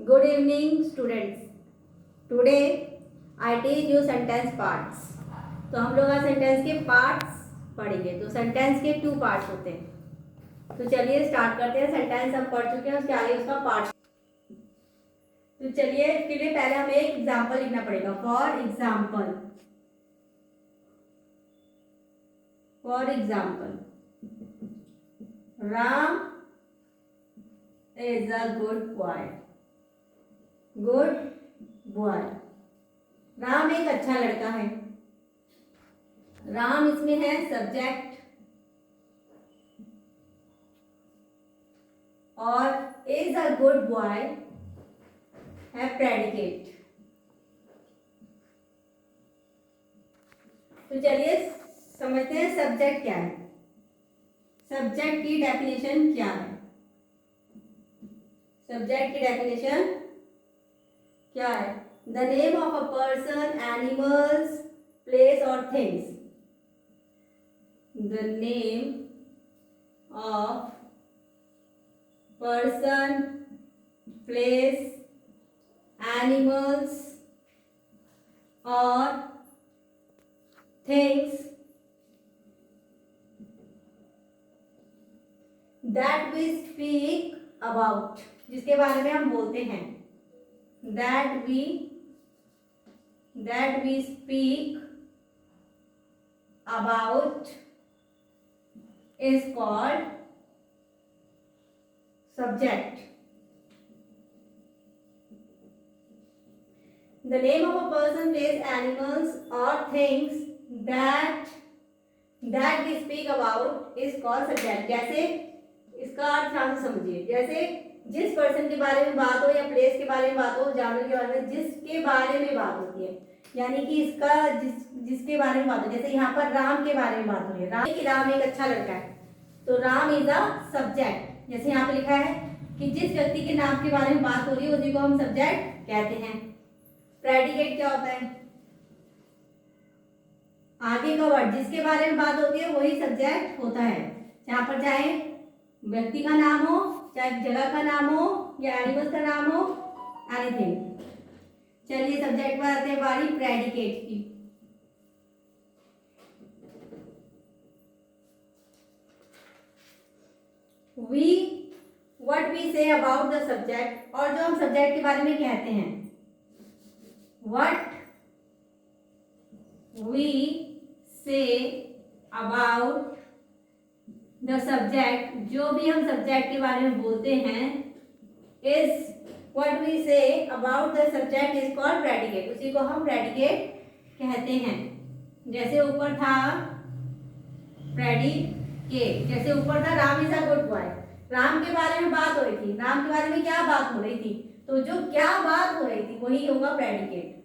Good evening students. Today I teach you sentence parts. तो हम लोग आज सेंटेंस के पार्ट्स पढ़ेंगे। तो सेंटेंस के 2 पार्ट्स होते हैं। तो चलिए स्टार्ट करते हैं। सेंटेंस हम पढ़ चुके हैं, उसके आगे उसका पार्ट। तो चलिए इसके लिए पहले हमें एक एग्जाम्पल लिखना पड़ेगा। For example Ram is a good boy. Ram एक अच्छा लड़का है। राम इसमें है सब्जेक्ट और इज अ गुड बॉय है प्रेडिकेट। तो चलिए समझते हैं सब्जेक्ट क्या है। सब्जेक्ट की डेफिनेशन क्या है? सब्जेक्ट की डेफिनेशन क्या है? The name of a person, animals, place और things. The name of person, place, animals और things that we speak about, जिसके बारे में हम बोलते हैं। that we speak about is called subject. The name of a person, place, animals or things that we speak about is called subject. जैसे इसका अर्थ ध्यान से समझिए। जैसे जिस पर्सन के बारे में बात हो या प्लेस के बारे में बात हो, जानवर के बारे में, जिसके बारे में बात होती है, यानी कि इसका जिसके बारे में बात हो। जैसे यहाँ पर राम के बारे में बात हो रही है। राम एक अच्छा लड़का है, तो राम इज अ सब्जेक्ट। जैसे यहाँ पे लिखा है कि जिस व्यक्ति के नाम के बारे में बात हो रही है उसी को हम सब्जेक्ट कहते हैं। प्रेडिकेट क्या होता है? आगे का वर्ड जिसके बारे में बात होती है वही सब्जेक्ट होता है। यहाँ पर चाहे व्यक्ति का नाम हो, चाहे जगह का नाम हो या एनिमल्स का नाम हो, एनीथिंग। चलिए सब्जेक्ट पर आते हैं बारी प्रेडिकेट की। What we say about the subject, और जो हम सब्जेक्ट के बारे में कहते हैं। What we say about the subject, जो भी हम सब्जेक्ट के बारे में बोलते हैं, is what we say about the subject is called predicate. उसी को हम प्रेडिकेट कहते हैं। जैसे ऊपर था प्रेडिकेट, जैसे ऊपर था Ram is a good boy. Ram के बारे में बात हो रही थी। राम के बारे में क्या बात हो रही थी? तो जो क्या बात हो रही थी वही होगा प्रेडिकेट।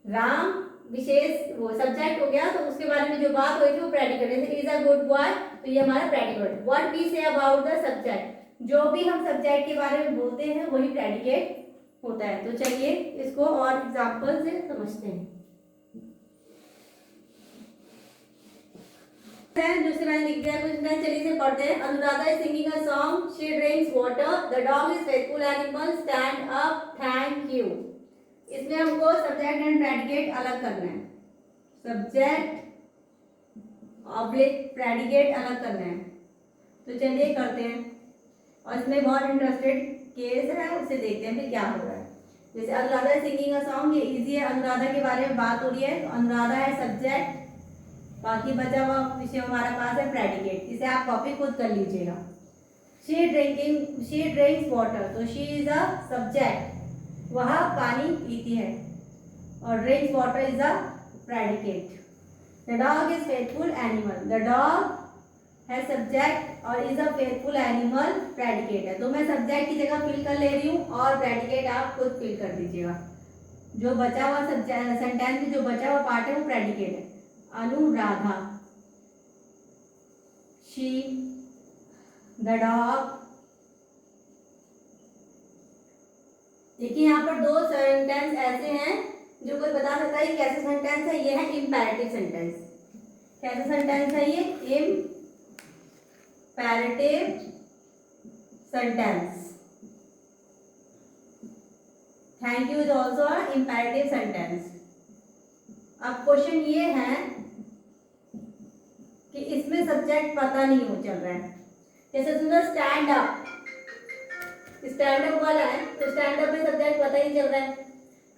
राम विशेष वो सब्जेक्ट हो गया, तो उसके बारे में जो बात हुई थी वो प्रेडिकेट। जैसे इज अ गुड बॉय, तो ये हमारा predicate. What we say about the subject, जो भी हम सब्जेक्ट के बारे में बोलते हैं वही प्रेडिकेट होता है। तो चलिए इसको और एग्जांपल से समझते हैं। दूसरे मैंने लिख दिया कुछ नहीं, चलिए से पढ़ते हैं। Anuradha is singing a song, she drinks water, the dog is faithful animal, stand up, thank you. इसमें हमको सब्जेक्ट एंड प्रेडिकेट अलग करना है। सब्जेक्ट ऑब्लिक प्रेडिकेट अलग करना है। तो चलिए करते हैं, और इसमें बहुत इंटरेस्टेड केस है, उसे देखते हैं फिर क्या हो रहा है। जैसे अनुराधा सिंगिंग अ सॉन्ग, ये इजी है। अनुराधा के बारे में बात हो रही है, तो अनुराधा है सब्जेक्ट, बाकी बचा हुआ विषय हमारा पास है प्रेडिकेट। इसे आप कॉपी खुद कर लीजिएगा। शी ड्रिंक्स वाटर, तो शी इज अ सब्जेक्ट, वह पानी पीती है, और drinks water is a predicate. The dog is faithful animal, the dog है सब्जेक्ट और is a faithful animal predicate है। तो मैं सब्जेक्ट की जगह फिल कर ले रही हूँ और प्रेडिकेट आप खुद फिल कर दीजिएगा। जो बचा हुआ सेंटेंस में जो बचा हुआ पार्ट है वो प्रेडिकेट है। Anuradha, she, the dog. देखिए यहाँ पर 2 सेंटेंस ऐसे हैं जो कोई बता सकता है कि कैसे सेंटेंस है। ये है इंपैरेटिव सेंटेंस। कैसा सेंटेंस है ये? Imperative sentence. Thank you is also imperative sentence. अब क्वेश्चन ये है कि इसमें सब्जेक्ट पता नहीं हो चल रहा है। जैसे सुनो स्टैंड अप, स्टैंड अप वाला है तो स्टैंड अप में सब्जेक्ट पता ही चल रहा है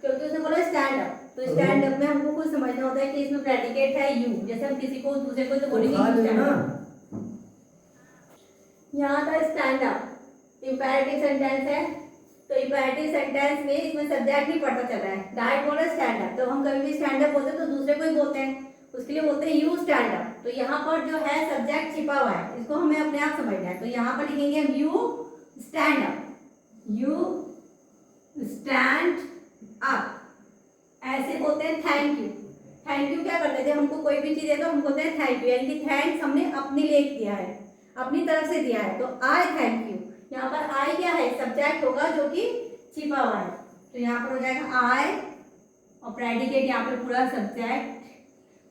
क्योंकि उसने बोला स्टैंड अप। तो स्टैंड अप में हमको कुछ समझना होता है कि इसमें प्रेडिकेट है यू। जैसे हम किसी को दूसरे को तो बोलेंगे स्टैंड अप। यहाँ था स्टैंड अप इंपैरेटिव सेंटेंस है तो इंपैरेटिव सेंटेंस में इसमें सब्जेक्ट नहीं पता चल रहा है, डायरेक्ट बोला स्टैंड अप। तो हम कभी भी स्टैंड अप बोलते हैं तो दूसरे को ही बोलते हैं, उसके लिए बोलते हैं यू स्टैंड अप। तो यहाँ पर जो है सब्जेक्ट छिपा हुआ है, इसको हमें अपने आप समझना है। तो यहाँ पर लिखेंगे हम you stand up, you stand up. ऐसे बोलते हैं थैंक यू। थैंक यू क्या करते थे, हमको कोई भी चीज़ है तो हम बोलते हैं थैंक यू, यानी कि थैंक्स हमने अपने लिए दिया है, अपनी तरफ से दिया है। तो आई थैंक यू, यहाँ पर आई क्या है, सब्जेक्ट होगा जो कि छिपा हुआ है। तो यहाँ पर हो जाएगा आई और प्रेडिकेट, यहाँ पर पूरा सब्जेक्ट,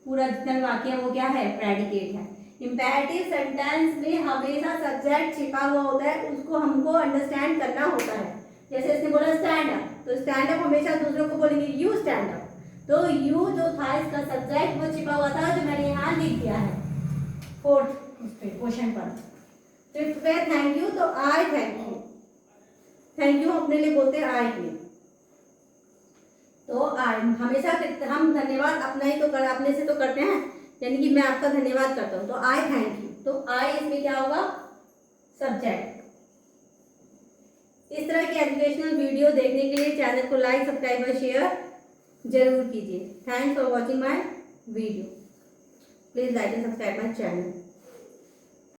पूरा जितना वाक्य है वो क्या है, प्रेडिकेट है। इंपैरेटिव सेंटेंस में हमेशा सब्जेक्ट छिपा हुआ होता है, उसको हमको अंडरस्टैंड करना होता है। जैसे इसने बोला स्टैंड अप, तो स्टैंड अप हमेशा दूसरों को बोलेंगे यू स्टैंड अप। तो यू जो था इसका सब्जेक्ट वो छिपा हुआ था, जो मैंने यहाँ लिख दिया है फोर्थ क्वेश्चन पर। फिफ्थ पे थैंक यू, तो आई थैंक यू, थैंक यू अपने लिए बोलते हैं आई के। तो आई हमेशा हम धन्यवाद अपना ही तो कर, अपने से तो करते हैं, यानी कि मैं आपका धन्यवाद करता हूँ। तो आई थैंक यू, तो आई इसमें क्या होगा, सब्जेक्ट। इस तरह की एजुकेशनल वीडियो देखने के लिए चैनल को लाइक, सब्सक्राइब और शेयर जरूर कीजिए। Thanks for watching my video. Please like and subscribe my channel.